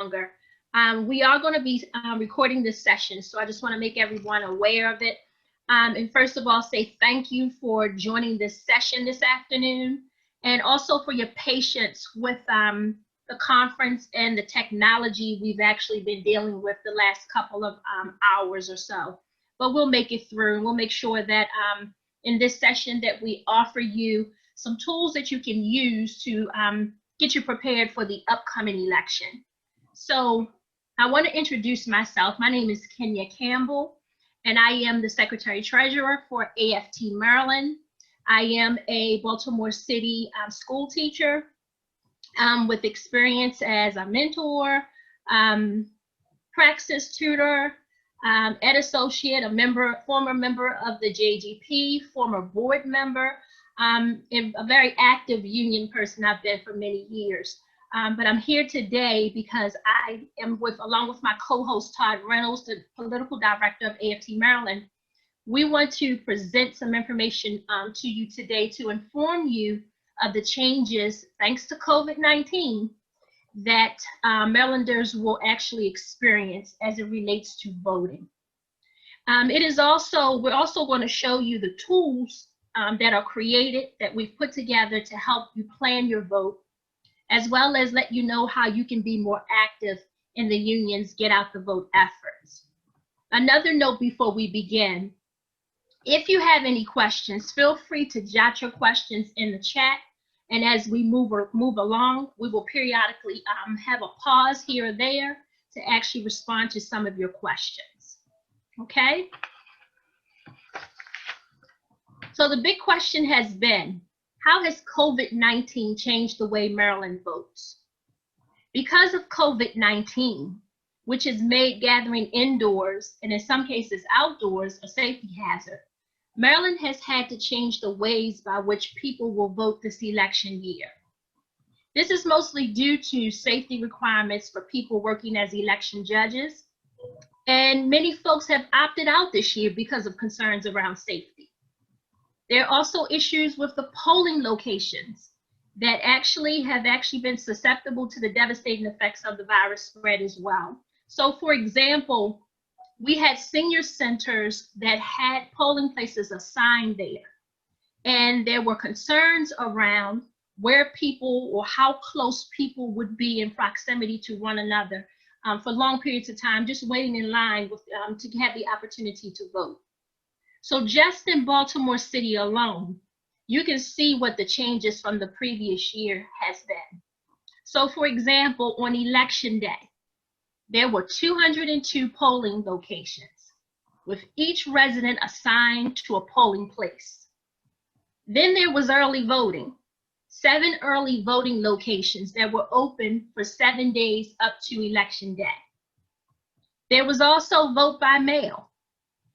longer. We are going to be recording this session, so I just want to make everyone aware of it. And first of all, say thank you for joining this session this afternoon, and also for your patience with the conference and the technology we've actually been dealing with the last couple of hours or so. But we'll make it through, and we'll make sure that in this session that we offer you some tools that you can use to get you prepared for the upcoming election. So I want to introduce myself. My name is Campbell, and I am the Secretary Treasurer for AFT-Maryland. I am a Baltimore City school teacher with experience as a mentor, praxis tutor, ed associate, former member of the JGP, former board member, and a very active union person I've been for many years. But I'm here today because I am along with my co-host Todd Reynolds, the political director of AFT-Maryland. We want to present some information to you today to inform you of the changes, thanks to COVID-19, that Marylanders will actually experience as it relates to voting. We're also going to show you the tools that are created, that we've put together to help you plan your vote, as well as let you know how you can be more active in the union's Get Out the Vote efforts. Another note before we begin, if you have any questions, feel free to jot your questions in the chat. And as we move along, we will periodically have a pause here or there to actually respond to some of your questions. Okay? So the big question has been, how has COVID-19 changed the way Maryland votes? Because of COVID-19, which has made gathering indoors and in some cases outdoors a safety hazard, Maryland has had to change the ways by which people will vote this election year. This is mostly due to safety requirements for people working as election judges, and many folks have opted out this year because of concerns around safety. There are also issues with the polling locations that have been susceptible to the devastating effects of the virus spread as well. So for example, we had senior centers that had polling places assigned there, and there were concerns around where people or how close people would be in proximity to one another for long periods of time, just waiting in line to have the opportunity to vote. So just in Baltimore City alone, you can see what the changes from the previous year has been. So for example, on election day, there were 202 polling locations, with each resident assigned to a polling place. Then there was early voting, 7 early voting locations that were open for 7 days up to election day. There was also vote by mail,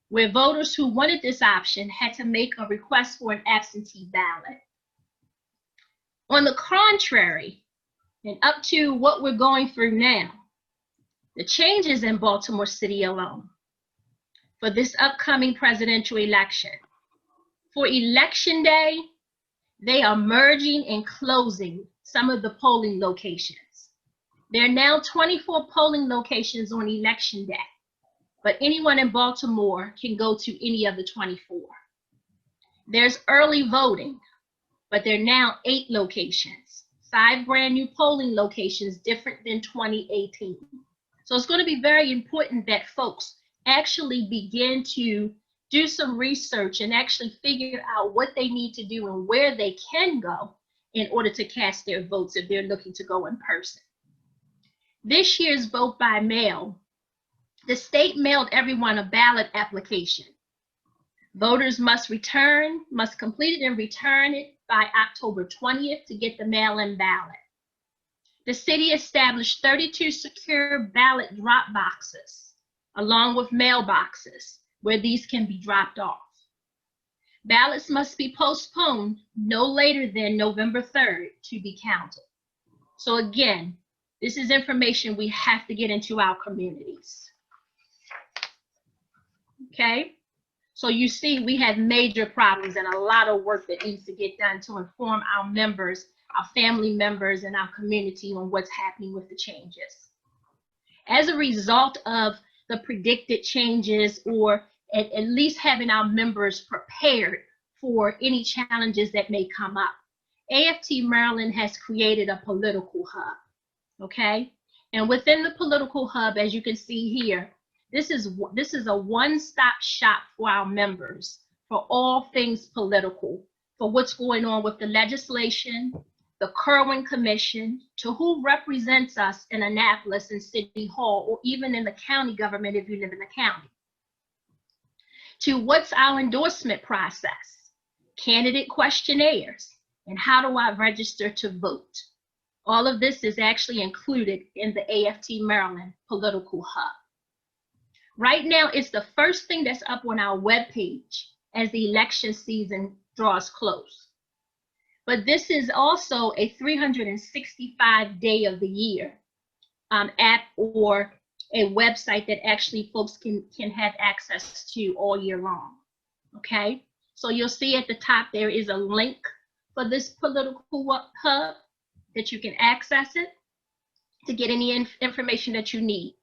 where voters who wanted this option had to make a request for an absentee ballot. On the contrary, and up to what we're going through now, the changes in Baltimore City alone for this upcoming presidential election. For election day, they are merging and closing some of the polling locations. There are now 24 polling locations on election day, but anyone in Baltimore can go to any of the 24. There's early voting, but there are now 8 locations, 5 brand new polling locations different than 2018. So it's going to be very important that folks actually begin to do some research and actually figure out what they need to do and where they can go in order to cast their votes if they're looking to go in person. This year's vote by mail, the state mailed everyone a ballot application. Voters must complete it and return it by October 20th to get the mail-in ballot. The city established 32 secure ballot drop boxes, along with mailboxes, where these can be dropped off. Ballots must be postponed no later than November 3rd to be counted. So again, this is information we have to get into our communities. Okay, so you see we have major problems and a lot of work that needs to get done to inform our members, our family members, and our community on what's happening with the changes. as a result of the predicted changes, or at least having our members prepared for any challenges that may come up, AFT Maryland has created a political hub, okay? And within the political hub, as you can see here, this is a one-stop shop for our members for all things political, for what's going on with the legislation, the Kerwin Commission, to who represents us in Annapolis and City Hall, or even in the county government if you live in the county, to what's our endorsement process, candidate questionnaires, and how do I register to vote. All of this is actually included in the AFT Maryland Political Hub. Right now, it's the first thing that's up on our webpage as the election season draws close. But this is also a 365-day of the year app, or a website that actually folks can have access to all year long, okay? So you'll see at the top there is a link for this political hub that you can access it to get any information that you need.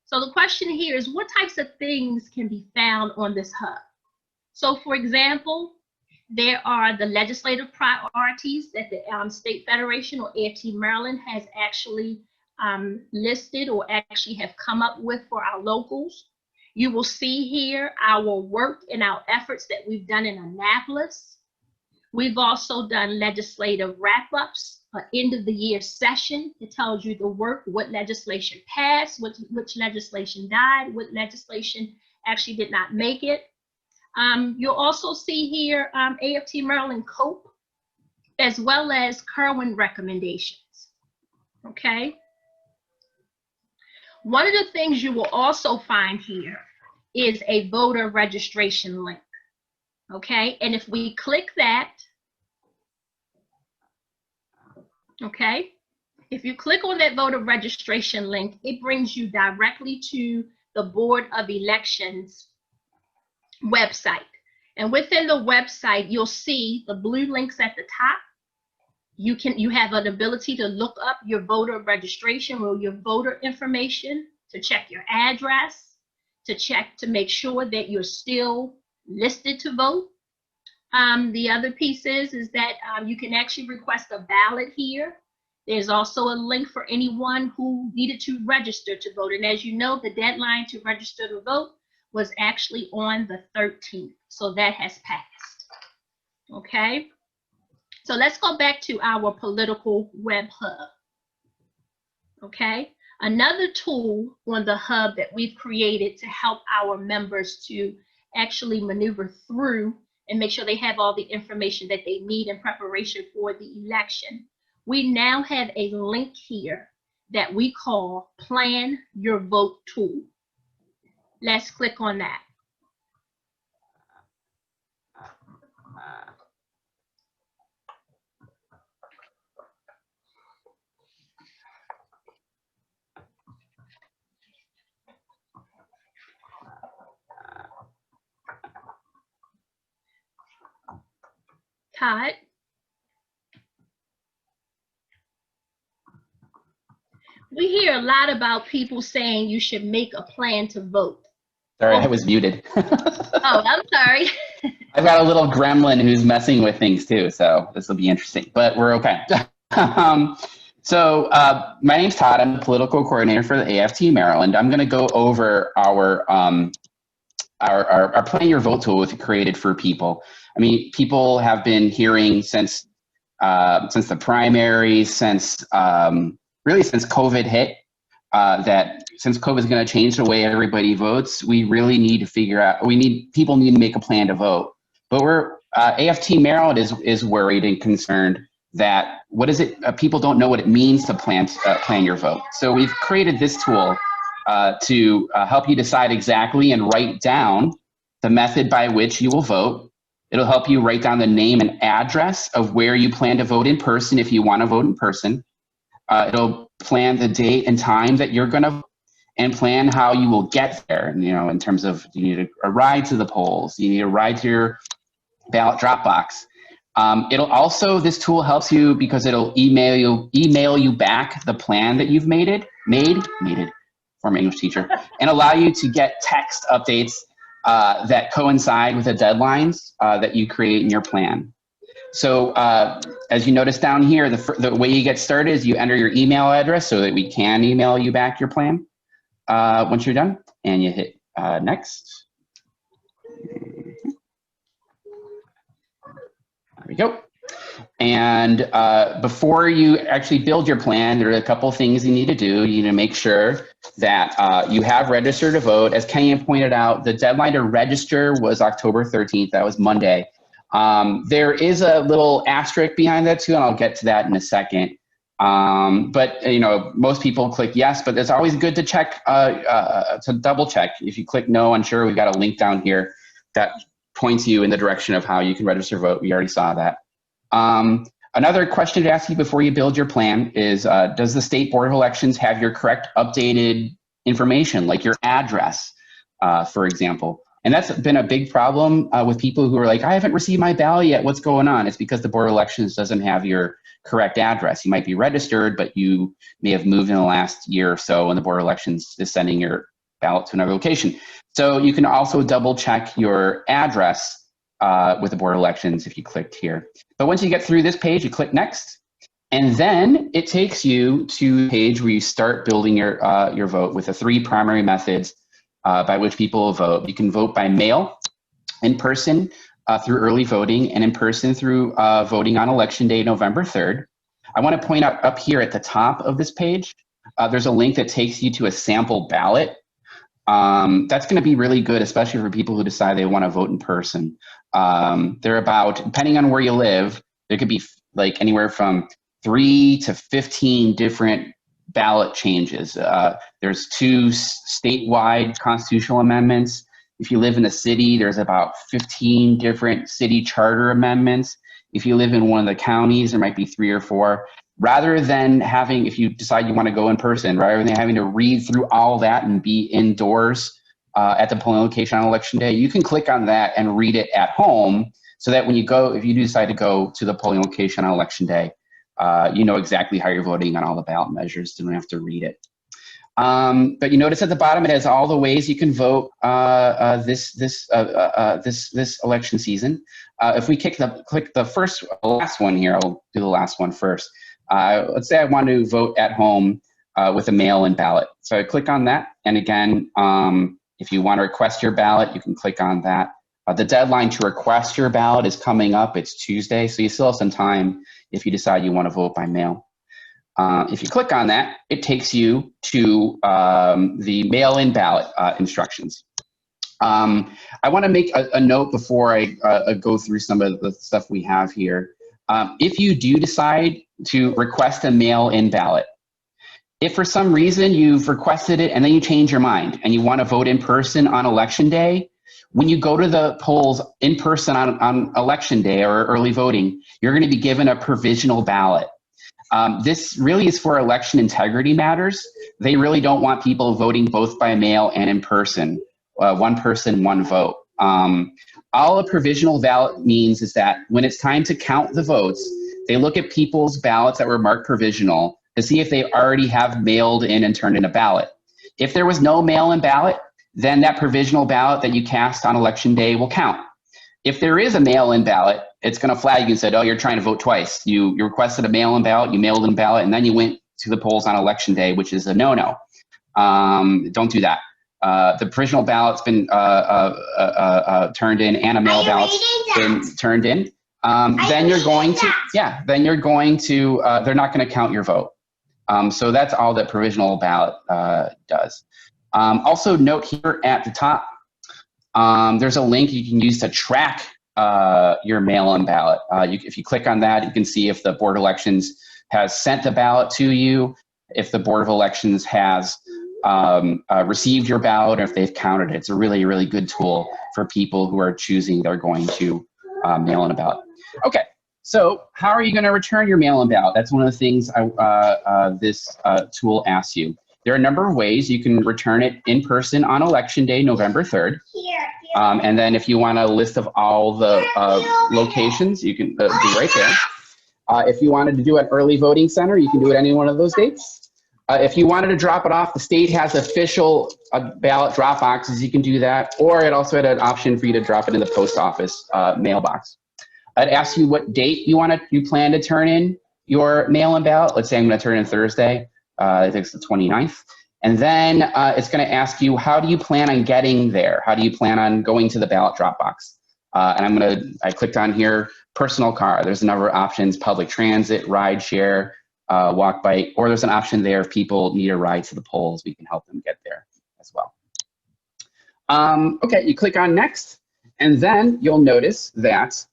So the question here is, what types of things can be found on this hub? So for example, there are the legislative priorities that the State Federation, or AFT Maryland, has actually listed, or actually have come up with for our locals. You will see here our work and our efforts that we've done in Annapolis. We've also done legislative wrap-ups, an end of the year session that tells you the work, what legislation passed, which legislation died, what legislation actually did not make it. You'll also see here AFT Maryland COPE, as well as Kerwin recommendations, okay? One of the things you will also find here is a voter registration link, okay? And if we click that, okay, if you click on that voter registration link, it brings you directly to the Board of Elections website. And within the website, you'll see the blue links at the top. You have an ability to look up your voter registration or your voter information, to check your address, to check to make sure that you're still listed to vote. The other piece is that you can actually request a ballot here. There's also a link for anyone who needed to register to vote. And as you know, the deadline to register to vote was actually on the 13th. So that has passed. Okay. So let's go back to our political web hub. Okay. Another tool on the hub that we've created to help our members to actually maneuver through and make sure they have all the information that they need in preparation for the election. We now have a link here that we call Plan Your Vote Tool. Let's click on that. Todd? We hear a lot about people saying you should make a plan to vote. Sorry, I was muted. Oh, I'm sorry. I've got a little gremlin who's messing with things too, so this will be interesting, but we're okay. My name's Todd. I'm the political coordinator for the AFT Maryland. I'm going to go over our Plan Your Vote tool we've created for people. I mean, people have been hearing since the primaries, since COVID hit, that since COVID is going to change the way everybody votes, we really need to figure out, people need to make a plan to vote. But AFT Maryland is worried and concerned that people don't know what it means to plan your vote. So we've created this tool to help you decide exactly and write down the method by which you will vote. It'll help you write down the name and address of where you plan to vote in person if you want to vote in person. It'll plan the date and time that you're going to vote, and plan how you will get there. You know, in terms of, you need a ride to the polls, you need a ride to your ballot drop box. This tool helps you because it'll email you back the plan that you've made former English teacher, and allow you to get text updates that coincide with the deadlines that you create in your plan. So as you notice down here, the way you get started is you enter your email address so that we can email you back your plan once you're done, and you hit next. There we go. And before you actually build your plan, there are a couple things you need to do. You need to make sure that you have registered to vote. As Kenny pointed out, the deadline to register was October 13th. That was Monday. There is a little asterisk behind that too, and I'll get to that in a second. But you know, most people click yes, but it's always good to check, to double check. If you click no, unsure, we've got a link down here that points you in the direction of how you can register to vote. We already saw that. Another question to ask you before you build your plan is, does the State Board of Elections have your correct updated information, like your address, for example? And that's been a big problem with people who are like, I haven't received my ballot yet, what's going on? It's because the Board of Elections doesn't have your correct address. You might be registered, but you may have moved in the last year or so, and the Board of Elections is sending your ballot to another location. So you can also double check your address with the Board of Elections if you clicked here. But once you get through this page, you click next, and then it takes you to a page where you start building your vote with the 3 primary methods by which people will vote. You can vote by mail, in person through early voting, and in person through voting on Election Day, November 3rd. I want to point out up here at the top of this page, there's a link that takes you to a sample ballot. That's going to be really good, especially for people who decide they want to vote in person. They're about, depending on where you live, there could be like anywhere from 3 to 15 different ballot changes. There's 2 statewide constitutional amendments. If you live in a city, there's about 15 different city charter amendments. If you live in one of the counties, there might be 3 or 4. Rather than having, if you decide you want to go in person, rather than having to read through all that and be indoors at the polling location on Election Day, you can click on that and read it at home, so that when you go, if you do decide to go to the polling location on Election Day, you know exactly how you're voting on all the ballot measures. You don't have to read it. But you notice at the bottom it has all the ways you can vote this election season. If we click the last one here, I'll do the last one first. Let's say I want to vote at home with a mail-in ballot. So I click on that, and again, if you want to request your ballot, you can click on that. The deadline to request your ballot is coming up. It's Tuesday, so you still have some time if you decide you want to vote by mail. If you click on that, it takes you to the mail-in ballot instructions. I want to make a note before I go through some of the stuff we have here. If you do decide to request a mail-in ballot, if for some reason you've requested it and then you change your mind and you want to vote in person on Election Day, when you go to the polls in person on Election Day or early voting, you're going to be given a provisional ballot. This really is for election integrity matters. They really don't want people voting both by mail and in person, one person, one vote. All a provisional ballot means is that when it's time to count the votes, they look at people's ballots that were marked provisional to see if they already have mailed in and turned in a ballot. If there was no mail-in ballot, then that provisional ballot that you cast on Election Day will count. If there is a mail-in ballot, it's going to flag you and say, oh, you're trying to vote twice. You requested a mail-in ballot, you mailed in a ballot, and then you went to the polls on Election Day, which is a no-no. Don't do that. The provisional ballot's been turned in, and a mail ballot's been turned in. Then you're going to, they're not going to count your vote. So that's all that provisional ballot does. Also note here at the top, there's a link you can use to track your mail-in ballot. If you click on that, you can see if the Board of Elections has sent the ballot to you, if the Board of Elections has received your ballot, or if they've counted it. It's a really, really good tool for people who are choosing they're going to mail in a ballot. Okay, so how are you going to return your mail-in ballot? That's one of the things this tool asks you. There are a number of ways you can return it in person on Election Day, November 3rd. And then if you want a list of all the locations, you can be right there. If you wanted to do it at early voting center, you can do it any one of those dates. If you wanted to drop it off, the state has official ballot drop boxes. You can do that. Or it also had an option for you to drop it in the post office mailbox. I'd ask you what date you plan to turn in your mail-in ballot. Let's say I'm going to turn in Thursday. I think it's the 29th. And then it's going to ask you, how do you plan on getting there? How do you plan on going to the ballot drop box? And I clicked on here, personal car. There's a number of options: public transit, ride share, walk, bike, or there's an option there if people need a ride to the polls, we can help them get there as well. Okay, you click on next, and then you'll notice that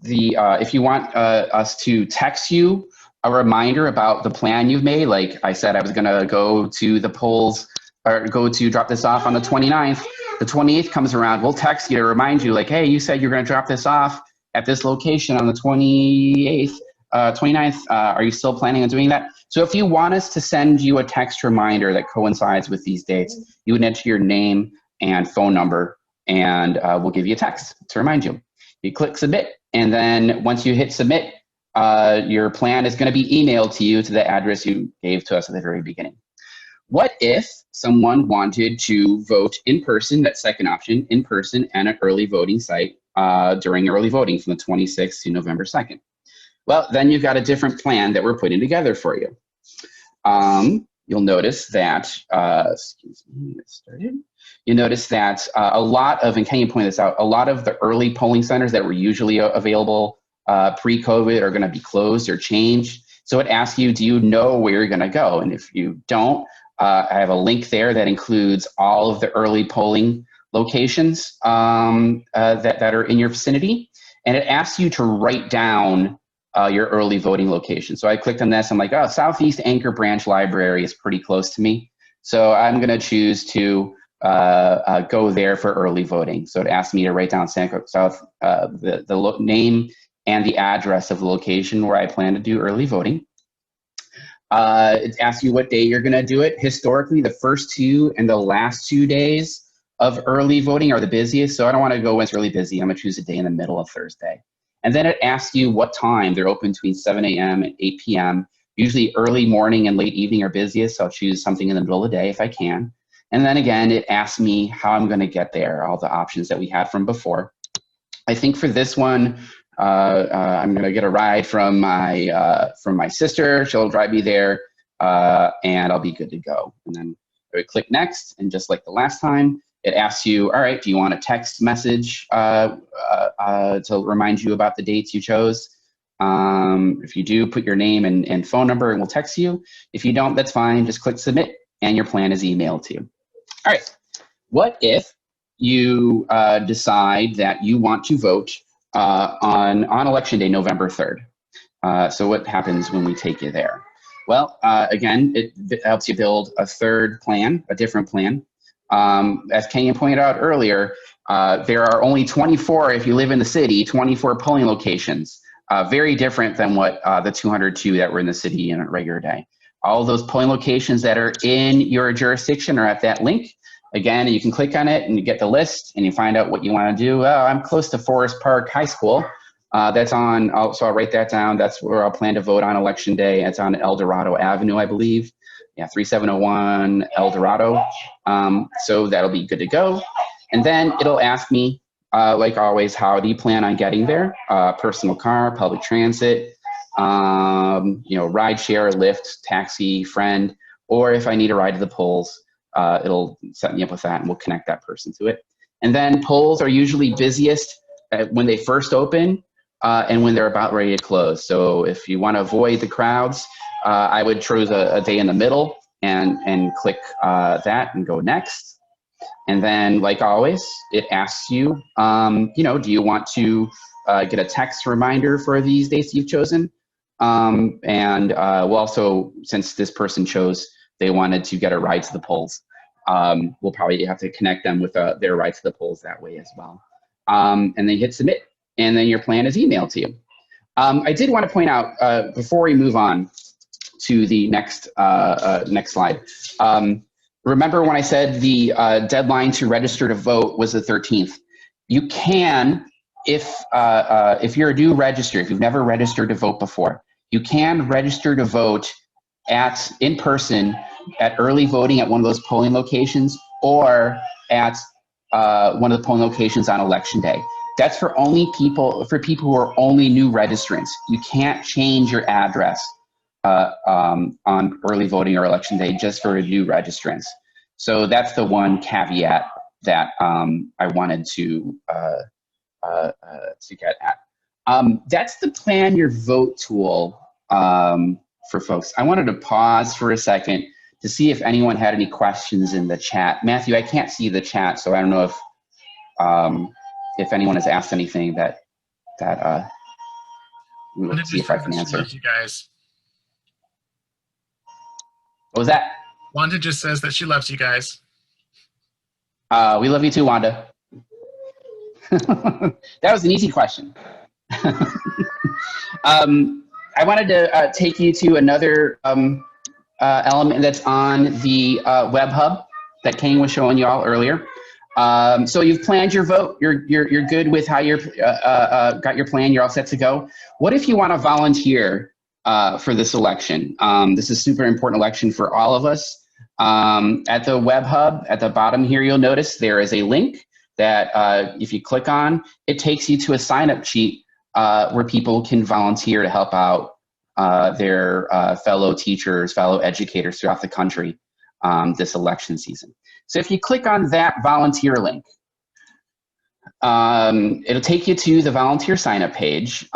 if you want us to text you a reminder about the plan you've made, like I said, I was gonna go to the polls or go to drop this off on the 29th, the 28th comes around, we'll text you to remind you, like, hey, you said you're gonna drop this off at this location on the 28th, 29th, are you still planning on doing that? So if you want us to send you a text reminder that coincides with these dates, you would enter your name and phone number, and we'll give you a text to remind you. You click submit, and then once you hit submit, your plan is going to be emailed to you to the address you gave to us at the very beginning. What if someone wanted to vote in person, that second option, in person and an early voting site during early voting from the 26th to November 2nd? Well, then you've got a different plan that we're putting together for you. You'll notice that, excuse me, get started. You notice that a lot of, and Kenny pointed this out, a lot of the early polling centers that were usually available pre-COVID are going to be closed or changed. So it asks you, do you know where you're going to go? And if you don't, I have a link there that includes all of the early polling locations that are in your vicinity. And it asks you to write down your early voting location. So I clicked on this. I'm like, oh, Southeast Anchor Branch Library is pretty close to me. So I'm going to choose to go there for early voting. So it asked me to write down South, the name and the address of the location where I plan to do early voting. It asks you what day you're going to do it. Historically, the first 2 and the last 2 days of early voting are the busiest. So I don't want to go when it's really busy. I'm going to choose a day in the middle of Thursday. And then it asks you what time. They're open between 7 a.m. and 8 p.m. Usually early morning and late evening are busiest, so I'll choose something in the middle of the day if I can. And then again, it asks me how I'm going to get there, all the options that we had from before. I think for this one, I'm going to get a ride from my sister. She'll drive me there, and I'll be good to go. And then I would click next, and just like the last time, it asks you, all right, do you want a text message to remind you about the dates you chose? If you do, put your name and phone number and we'll text you. If you don't, that's fine. Just click submit and your plan is emailed to you. All right. What if you decide that you want to vote on election day, November 3rd? So what happens when we take you there? Well, again, it helps you build a third plan, a different plan. As Kenyon pointed out earlier, there are only 24, if you live in the city, 24 polling locations. Very different than what the 202 that were in the city in a regular day. All those polling locations that are in your jurisdiction are at that link. Again, you can click on it and you get the list and you find out what you want to do. I'm close to Forest Park High School. That's on, so I'll write that down. That's where I'll plan to vote on election day. It's on El Dorado Avenue, I believe. Yeah, 3701 El Dorado. So that'll be good to go. And then it'll ask me, like always, how do you plan on getting there? Personal car, public transit, ride share, Lyft, taxi, friend, or if I need a ride to the polls, it'll set me up with that and we'll connect that person to it. And then polls are usually busiest when they first open and when they're about ready to close. So if you want to avoid the crowds, I would choose a day in the middle and click that and go next. And then, like always, it asks you, do you want to get a text reminder for these dates you've chosen? We'll also, since this person chose, they wanted to get a ride to the polls, we'll probably have to connect them with their ride to the polls that way as well. And then you hit submit, and then your plan is emailed to you. I did want to point out, before we move on to the next slide, remember when I said the deadline to register to vote was the 13th? You can, if you're a new register, if you've never registered to vote before, you can register to vote in person at early voting at one of those polling locations, or at one of the polling locations on election day. That's for people who are only new registrants. You can't change your address on early voting or election day just for new registrants. So that's the one caveat that I wanted to get at. That's the Plan Your Vote tool for folks. I wanted to pause for a second to see if anyone had any questions in the chat. Matthew, I can't see the chat, so I don't know if anyone has asked anything that let's see if I can answer. You guys. What was that? Wanda just says that she loves you guys. We love you too, Wanda. That was an easy question. I wanted to take you to another element that's on the web hub that Kane was showing you all earlier. So you've planned your vote. You're good with how you're got your plan. You're all set to go. What if you want to volunteer for this election? This is a super important election for all of us. At the web hub, at the bottom here, you'll notice there is a link that if you click on, it takes you to a sign-up sheet where people can volunteer to help out their fellow teachers, fellow educators throughout the country this election season. So if you click on that volunteer link, it'll take you to the volunteer sign-up page.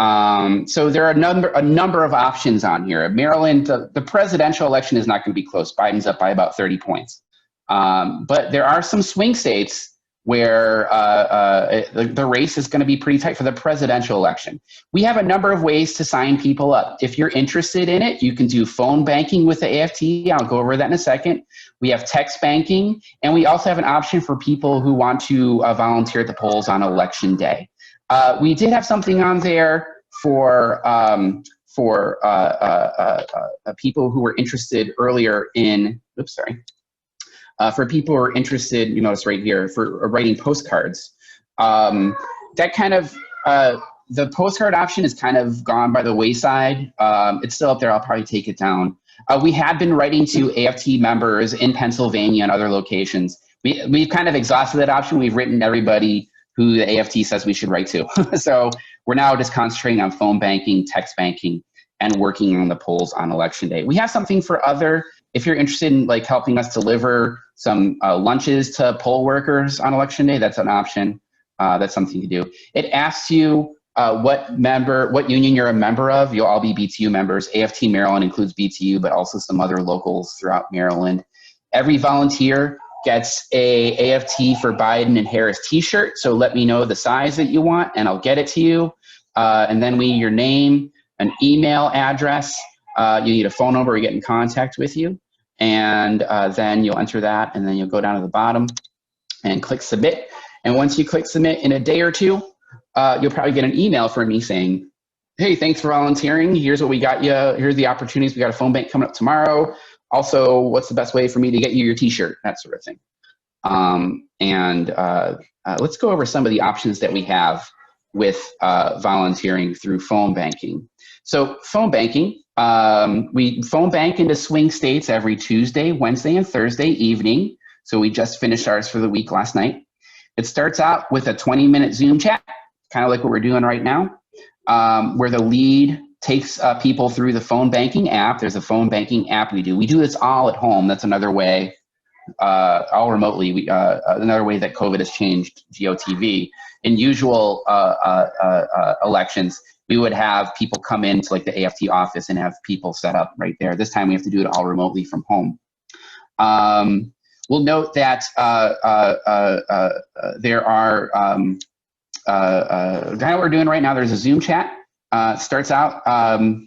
So there are a number of options on here. Maryland, the presidential election is not going to be close. Biden's up by about 30 points. But there are some swing states where the race is going to be pretty tight for the presidential election. We have a number of ways to sign people up. If you're interested in it, you can do phone banking with the AFT. I'll go over that in a second. We have text banking, and we also have an option for people who want to volunteer at the polls on election day. We did have something on there for people who were interested earlier in, for people who are interested, you notice right here, for writing postcards. That kind of, the postcard option is kind of gone by the wayside. It's still up there, I'll probably take it down. We have been writing to AFT members in Pennsylvania and other locations. We've kind of exhausted that option. We've written everybody who the AFT says we should write to. So we're now just concentrating on phone banking, text banking, and working on the polls on election day. We have something for if you're interested in like helping us deliver some lunches to poll workers on election day, that's an option. That's something to do. It asks you what union you're a member of. You'll all be BTU members. AFT-Maryland includes BTU, but also some other locals throughout Maryland. Every volunteer gets a AFT for Biden and Harris t-shirt. So let me know the size that you want and I'll get it to you. And then your name, an email address, you need a phone number to get in contact with you. And then you'll enter that, and then you'll go down to the bottom and click submit. And once you click submit, in a day or two, you'll probably get an email from me saying, hey, thanks for volunteering. Here's what we got you. Here's the opportunities. We got a phone bank coming up tomorrow. Also, what's the best way for me to get you your t-shirt, that sort of thing. Let's go over some of the options that we have with volunteering through phone banking. So phone banking, we phone bank into swing states every Tuesday, Wednesday, and Thursday evening. So we just finished ours for the week last night. It starts out with a 20-minute Zoom chat, kind of like what we're doing right now, where the lead takes people through the phone banking app. There's a phone banking app we do. We do this all at home. That's another way, all remotely. Another way that COVID has changed GOTV. In usual elections, we would have people come into like the AFT office and have people set up right there. This time we have to do it all remotely from home. We'll note that there are, kind of what we're doing right now, there's a Zoom chat. Starts out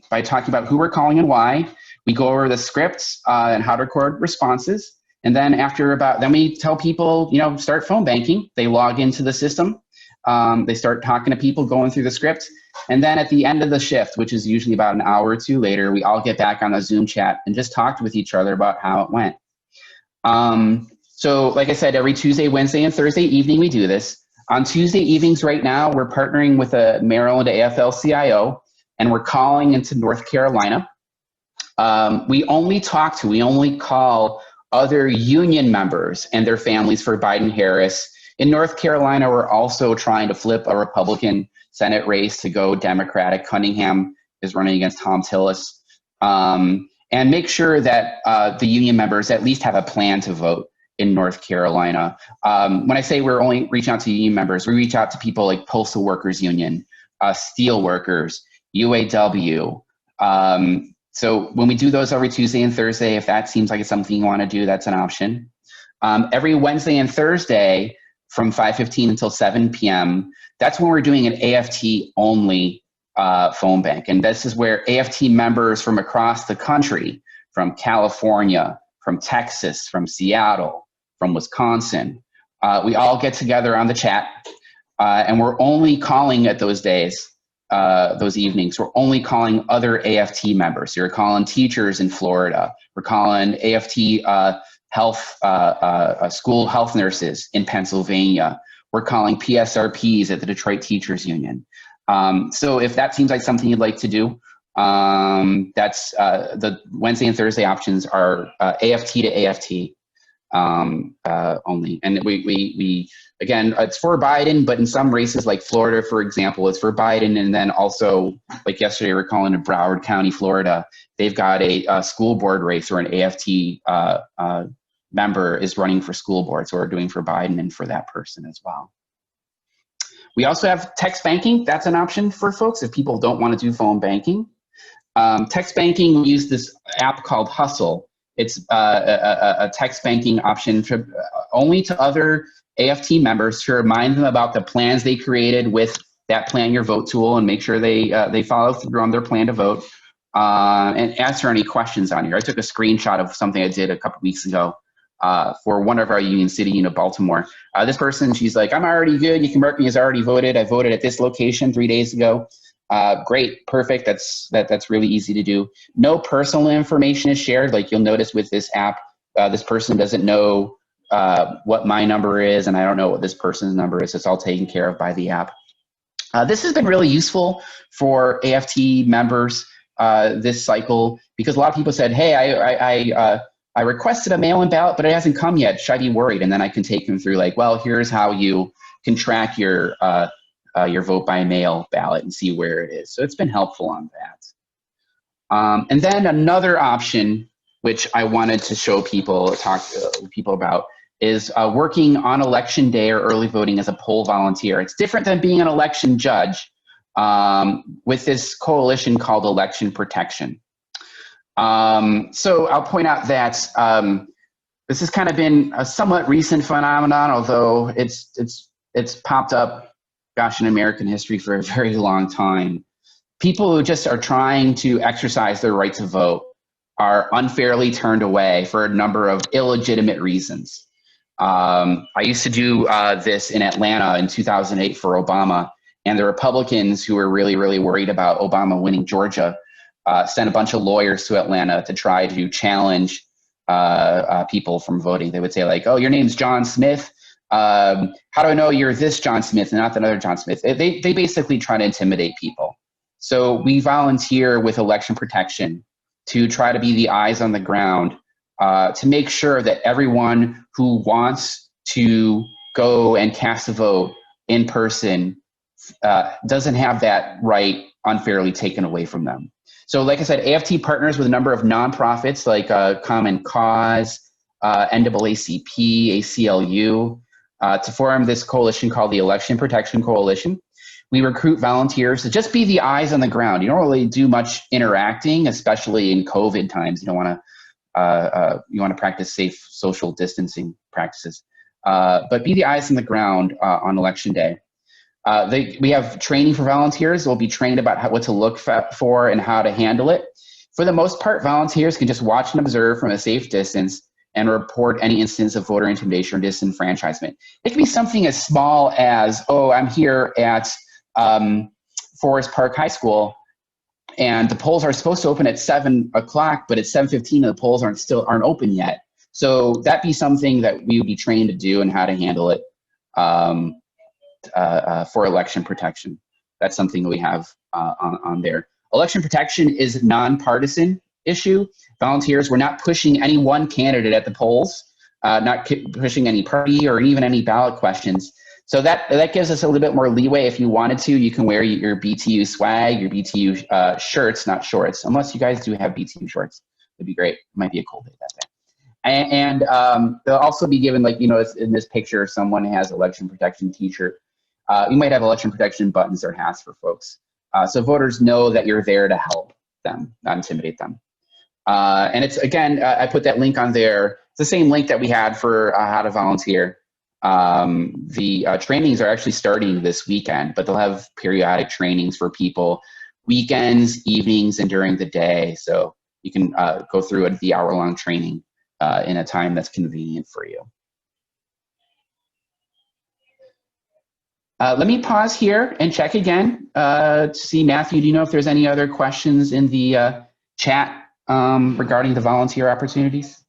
by talking about who we're calling and why. We go over the scripts and how to record responses. And then then we tell people, start phone banking. They log into the system. They start talking to people, going through the script. And then at the end of the shift, which is usually about an hour or two later, we all get back on the Zoom chat and just talked with each other about how it went. So like I said, every Tuesday, Wednesday, and Thursday evening, we do this. On Tuesday evenings right now, we're partnering with a Maryland AFL-CIO, and we're calling into North Carolina. We only call other union members and their families for Biden-Harris. In North Carolina, we're also trying to flip a Republican Senate race to go Democratic. Cunningham is running against Tom Tillis. And make sure that the union members at least have a plan to vote in North Carolina. When I say we're only reaching out to union members, we reach out to people like Postal Workers Union, Steel Workers, UAW. So when we do those every Tuesday and Thursday, if that seems like it's something you want to do, that's an option. Every Wednesday and Thursday from 5:15 until 7 p.m., that's when we're doing an AFT only phone bank. And this is where AFT members from across the country, from California, from Texas, from Seattle, from Wisconsin, we all get together on the chat, and we're only calling at those days, those evenings, we're only calling other AFT members. So you're calling teachers in Florida. We're calling AFT school health nurses in Pennsylvania. We're calling PSRPs at the Detroit Teachers Union. So if that seems like something you'd like to do, that's the Wednesday and Thursday options are AFT to AFT only. And we again, it's for Biden, but in some races like Florida, for example, it's for Biden. And then also, like yesterday, we're calling in Broward County, Florida, they've got a school board race where an AFT member is running for school board. So we're doing for Biden and for that person as well. We also have text banking. That's an option for folks if people don't want to do phone banking. Text banking, we use this app called Hustle. It's a text banking option for, only to other AFT members to remind them about the plans they created with that Plan Your Vote tool and make sure they follow through on their plan to vote and answer any questions on here. I took a screenshot of something I did a couple weeks ago for one of our Union City unit, Baltimore. This person, she's like, I'm already good. You can mark me as already voted. I voted at this location 3 days ago. Great, perfect. That's really easy to do. No personal information is shared. Like you'll notice with this app, this person doesn't know what my number is, and I don't know what this person's number is. It's all taken care of by the app. This has been really useful for AFT members this cycle because a lot of people said, hey, I requested a mail-in ballot, but it hasn't come yet. Should I be worried? And then I can take them through like, well, here's how you can track your vote by mail ballot and see where it is. So it's been helpful on that. And then another option, which I wanted to show people, talk to people about, is working on election day or early voting as a poll volunteer. It's different than being an election judge with this coalition called Election Protection. So I'll point out that this has kind of been a somewhat recent phenomenon, although it's popped up, gosh, in American history for a very long time. People who just are trying to exercise their right to vote are unfairly turned away for a number of illegitimate reasons. I used to do this in Atlanta in 2008 for Obama, and the Republicans who were really, really worried about Obama winning Georgia sent a bunch of lawyers to Atlanta to try to challenge people from voting. They would say like, oh, your name's John Smith. How do I know you're this John Smith and not that other John Smith? They basically try to intimidate people. So we volunteer with Election Protection to try to be the eyes on the ground to make sure that everyone who wants to go and cast a vote in person doesn't have that right unfairly taken away from them. So like I said, AFT partners with a number of nonprofits like Common Cause, NAACP, ACLU, to form this coalition called the Election Protection Coalition. We recruit volunteers to just be the eyes on the ground. You don't really do much interacting, especially in COVID times. You don't want to you want to practice safe social distancing practices, but be the eyes on the ground on election day. We have training for volunteers. They'll be trained about what to look for and how to handle it. For the most part, volunteers can just watch and observe from a safe distance and report any instance of voter intimidation or disenfranchisement. It can be something as small as, oh, I'm here at Forest Park High School, and the polls are supposed to open at 7 o'clock, but it's 7:15 and the polls aren't open yet. So that'd be something that we would be trained to do and how to handle it for election protection. That's something that we have on there. Election protection is nonpartisan. issue. Volunteers, we're not pushing any one candidate at the polls, not pushing any party or even any ballot questions. So that gives us a little bit more leeway. If you wanted to, you can wear your BTU swag, your BTU shirts, not shorts, unless you guys do have BTU shorts. It'd be great. It might be a cool day that day. And they'll also be given, like, in this picture, someone has election protection t-shirt. You might have election protection buttons or hats for folks. So voters know that you're there to help them, not intimidate them. And it's, again, I put that link on there. It's the same link that we had for how to volunteer. The trainings are actually starting this weekend, but they'll have periodic trainings for people, weekends, evenings, and during the day. So you can go through the hour-long training in a time that's convenient for you. Let me pause here and check again to see, Matthew, do you know if there's any other questions in the chat regarding the volunteer opportunities?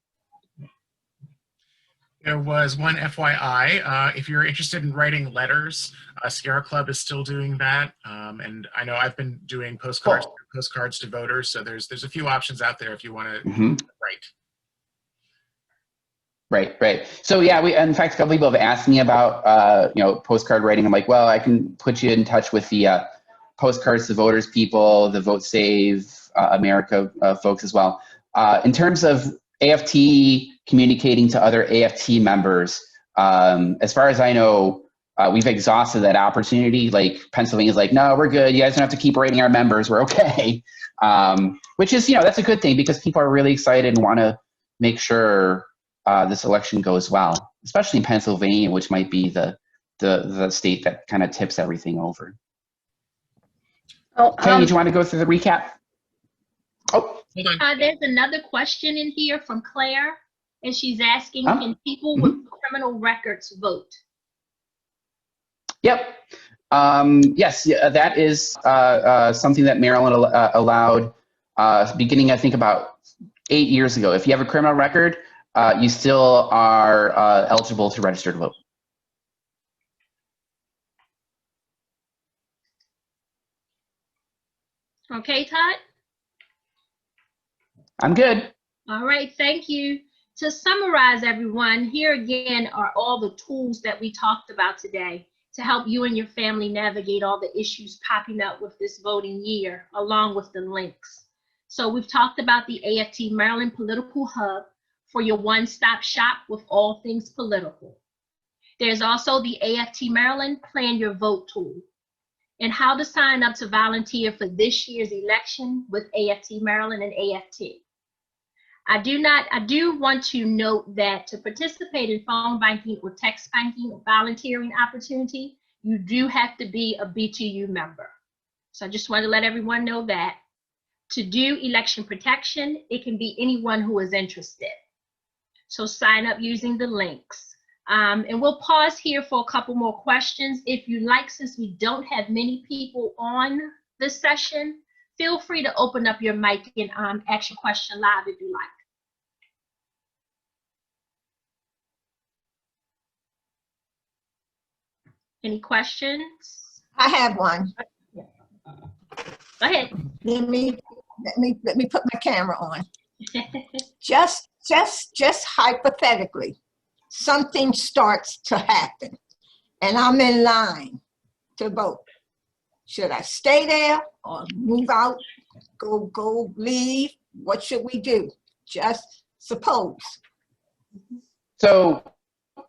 There was one FYI. If you're interested in writing letters, Sierra Club is still doing that. And I know I've been doing postcards to voters. So there's a few options out there if you want to write. Right. So yeah, in fact, a couple people have asked me about postcard writing. I'm like, well, I can put you in touch with the postcards to voters people, the Vote Save America folks as well. In terms of AFT communicating to other AFT members, as far as I know, we've exhausted that opportunity. Like, Pennsylvania's like, no, we're good. You guys don't have to keep writing our members. We're okay. Which is, that's a good thing, because people are really excited and want to make sure this election goes well, especially in Pennsylvania, which might be the state that kind of tips everything over. Kenny, do you want to go through the recap? Oh, there's another question in here from Claire, and she's asking, can people with criminal records vote? Yep. Yes, that is something that Maryland allowed beginning, I think, about 8 years ago. If you have a criminal record, you still are eligible to register to vote. Okay, Todd? I'm good. All right, thank you. To summarize, everyone, here again are all the tools that we talked about today to help you and your family navigate all the issues popping up with this voting year, along with the links. So we've talked about the AFT-Maryland Political Hub for your one-stop shop with all things political. There's also the AFT-Maryland Plan Your Vote tool, and how to sign up to volunteer for this year's election with AFT-Maryland and AFT. I do want to note that to participate in phone banking or text banking volunteering opportunity, you do have to be a BTU member. So I just want to let everyone know that. To do election protection, it can be anyone who is interested. So sign up using the links. And we'll pause here for a couple more questions. If you like, since we don't have many people on this session, feel free to open up your mic and ask your question live if you like. Any questions? I have one. Go ahead. Let me put my camera on. Just hypothetically, something starts to happen and I'm in line to vote. Should I stay there or move out, go leave? What should we do? Just suppose. So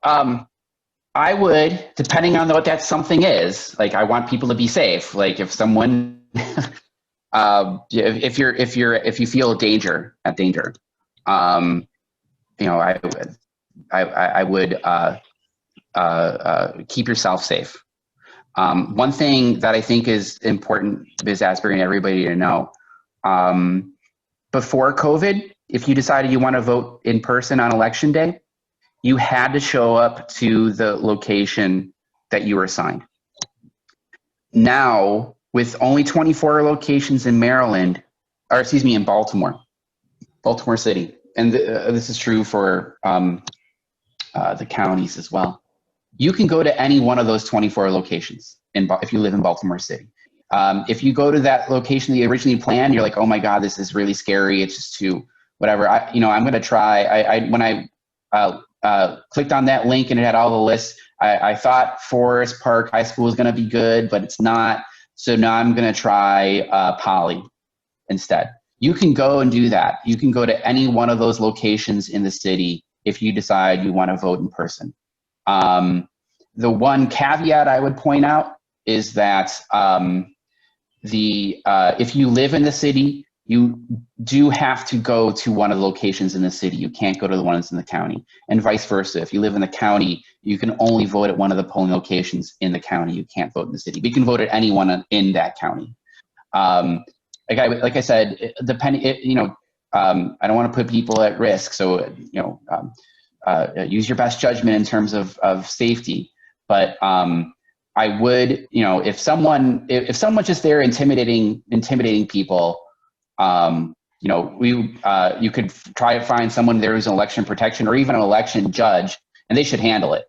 I would, depending on what that something is, like, I want people to be safe. Like, if someone, if you feel danger, I would keep yourself safe. One thing that I think is important, Ms. Asbury, and everybody to know, before COVID, if you decided you want to vote in person on election day, you had to show up to the location that you were assigned. Now, with only 24 locations in Maryland, or excuse me, in Baltimore City, and this is true for the counties as well, you can go to any one of those 24 locations if you live in Baltimore City. If you go to that location that you originally planned, you're like, oh my God, this is really scary. It's just too, whatever. I'm going to try. When I clicked on that link and it had all the lists, I thought Forest Park High School was going to be good, but it's not. So now I'm going to try Poly instead. You can go and do that. You can go to any one of those locations in the city if you decide you want to vote in person. The one caveat I would point out is that if you live in the city, you do have to go to one of the locations in the city. You can't go to the ones in the county, and vice versa. If you live in the county, you can only vote at one of the polling locations in the county. You can't vote in the city, but you can vote at anyone in that county. Like I said, depending, I don't want to put people at risk. So, use your best judgment in terms of safety. But I would, if someone's just there intimidating people, you could try to find someone there who's an election protection or even an election judge, and they should handle it.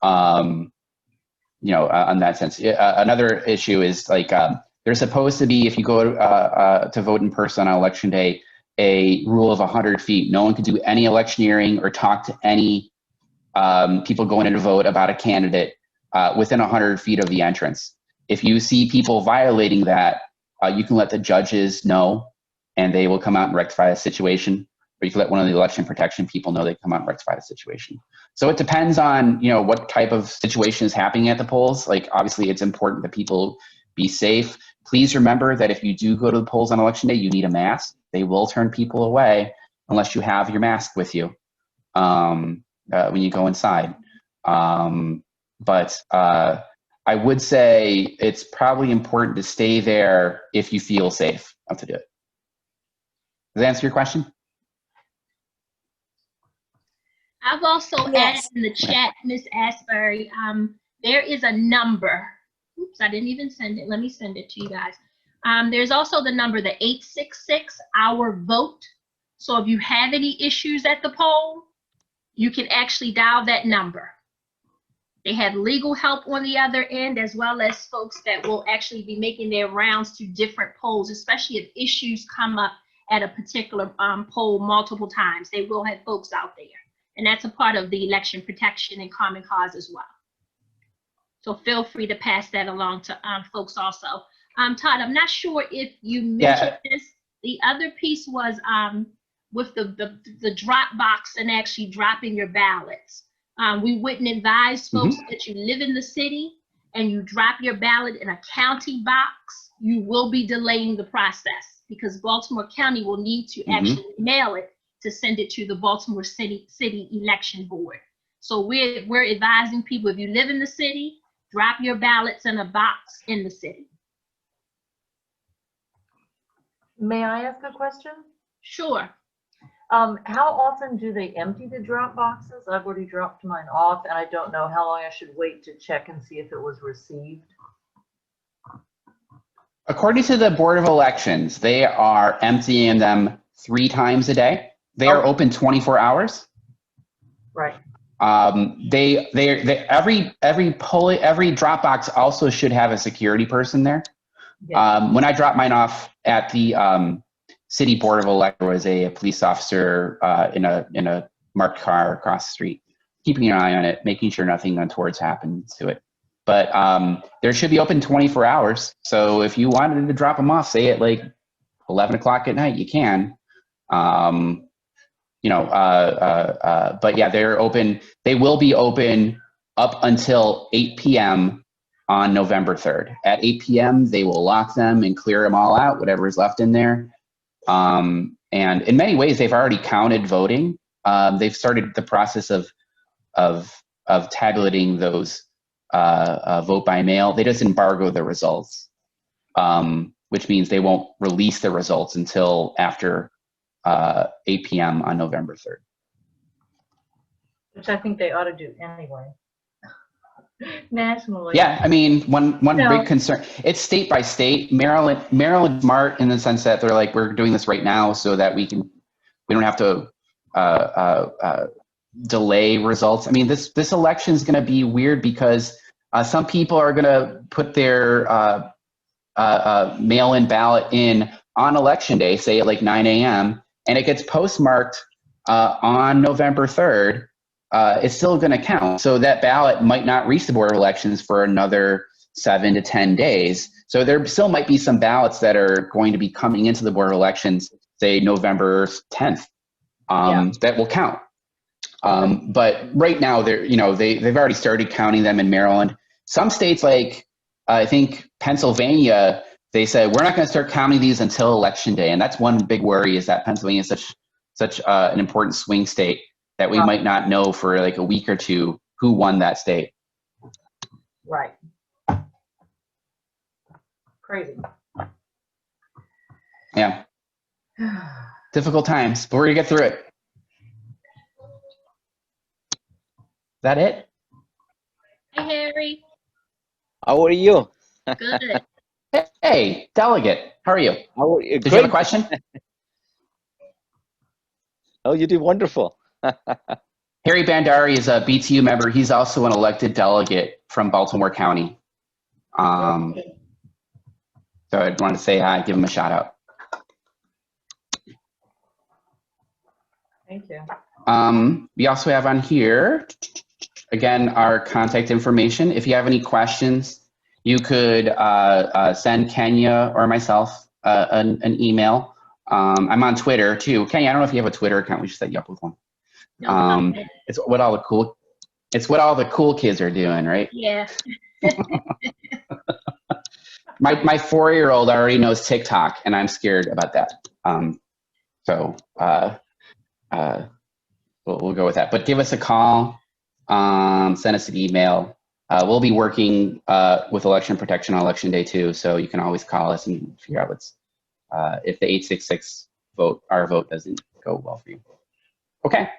On that sense. Another issue is like, there's supposed to be, if you go to vote in person on election day, a rule of 100 feet. No one can do any electioneering or talk to any people going in to vote about a candidate within 100 feet of the entrance. If you see people violating that, you can let the judges know, and they will come out and rectify the situation. Or you can let one of the election protection people know, they come out and rectify the situation. So it depends on what type of situation is happening at the polls. Like, obviously, it's important that people be safe. Please remember that if you do go to the polls on election day, you need a mask. They will turn people away unless you have your mask with you when you go inside. But I would say it's probably important to stay there if you feel safe enough to do it. Does that answer your question? I've also added in the chat, Ms. Asbury, there is a number. Oops, I didn't even send it. Let me send it to you guys. There's also the number, the 866 Our Vote. So if you have any issues at the poll, you can actually dial that number. They have legal help on the other end, as well as folks that will actually be making their rounds to different polls, especially if issues come up at a particular poll multiple times. They will have folks out there. And that's a part of the election protection and common cause as well. So feel free to pass that along to folks also. Todd, I'm not sure if you mentioned this. The other piece was with the drop box and actually dropping your ballots. We wouldn't advise folks that you live in the city and you drop your ballot in a county box. You will be delaying the process because Baltimore County will need to actually mail it to send it to the Baltimore City Election Board. So we're advising people, if you live in the city, drop your ballots in a box in the city. May I ask a question? Sure. How often do they empty the drop boxes? I've already dropped mine off, and I don't know how long I should wait to check and see if it was received. According to the Board of Elections, they are emptying them 3 times a day. They are open 24 hours. Right. Every drop box also should have a security person there. Yes. When I dropped mine off at the City Board of Elections, there was a police officer in a marked car across the street, keeping an eye on it, making sure nothing untoward's happened to it. But there should be open 24 hours. So if you wanted to drop them off, say at like 11 o'clock at night, you can. But yeah, they're open. They will be open up until 8 p.m. on November 3rd. At 8 p.m., they will lock them and clear them all out, whatever is left in there. And in many ways, they've already counted voting. They've started the process of tabulating those vote by mail. They just embargo the results, which means they won't release the results until after 8 p.m. on November 3rd. Which I think they ought to do anyway. Nationally. Yeah, I mean, one big concern, it's state by state. Maryland's smart in the sense that they're like, we're doing this right now so that we don't have to delay results. I mean, this election is going to be weird because some people are going to put their mail-in ballot in on election day, say at like 9 a.m., and it gets postmarked on November 3rd, it's still going to count. So that ballot might not reach the Board of Elections for another 7 to 10 days. So there still might be some ballots that are going to be coming into the Board of Elections, say November 10th, that will count. But right now, they've already started counting them in Maryland. Some states, like I think Pennsylvania, they said we're not going to start counting these until Election Day, and that's one big worry, is that Pennsylvania is such an important swing state that we might not know for like a week or two who won that state. Right. Crazy. Yeah. Difficult times, but we're gonna get through it. Is that it? Hey, Harry. How are you? Good. Hey, delegate, how are you? How are you? Did you have a question? Oh, you did wonderful. Harry Bandari is a BTU member. He's also an elected delegate from Baltimore County. So I wanted to say hi, give him a shout out. Thank you. We also have on here, again, our contact information. If you have any questions, you could send Kenya or myself an email. I'm on Twitter too. Kenya, I don't know if you have a Twitter account. We should set you up with one. It's what all the cool kids are doing, right? Yeah. My 4-year-old already knows TikTok, and I'm scared about that. We'll go with that. But give us a call, send us an email. We'll be working with election protection on election day too, so you can always call us and figure out what's if the 866 vote, our vote doesn't go well for you. Okay.